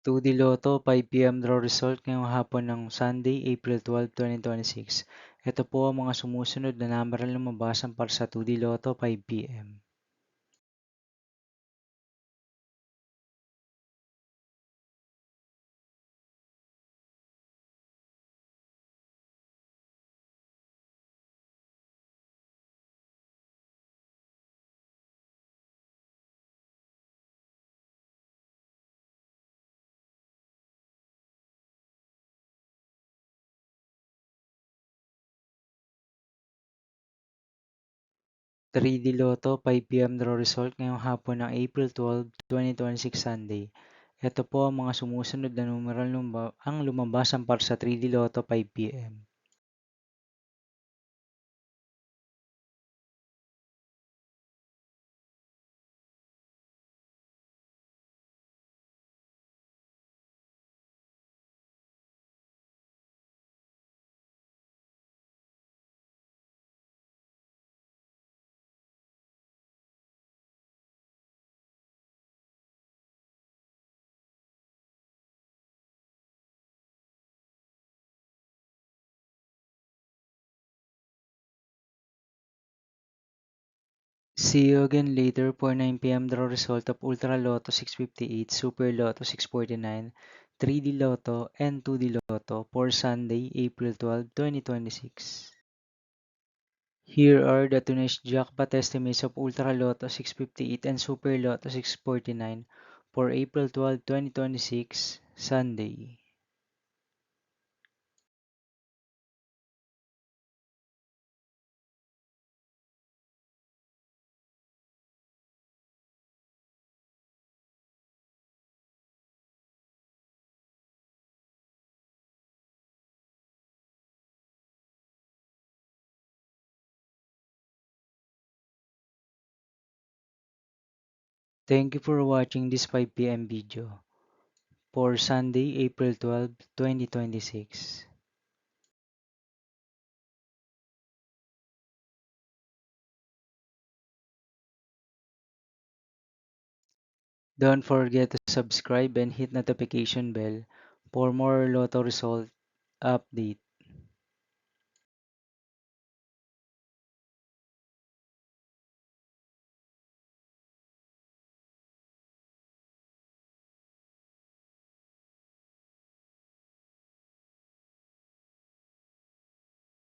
2D Lotto 5 p.m. draw result ngayong hapon ng Sunday, April 12, 2026. Ito po ang mga sumusunod na number na lumabasan para sa 2D Lotto 5 p.m. 3D Lotto 5 p.m. draw result ngayong hapon ng April 12, 2026 Sunday. Ito po ang mga sumusunod na numeral ang lumabasan para sa 3D Lotto 5 p.m. 'See you again later for 9 p.m. draw result of Ultra Lotto 658, Super Lotto 649, 3D Lotto, and 2D Lotto for Sunday, April 12, 2026. Here are the tonight's jackpot estimates of Ultra Lotto 658 and Super Lotto 649 for April 12, 2026, Sunday. Thank you for watching this 5 p.m. video for Sunday, April 12, 2026. Don't forget to subscribe and hit notification bell for more Lotto result update.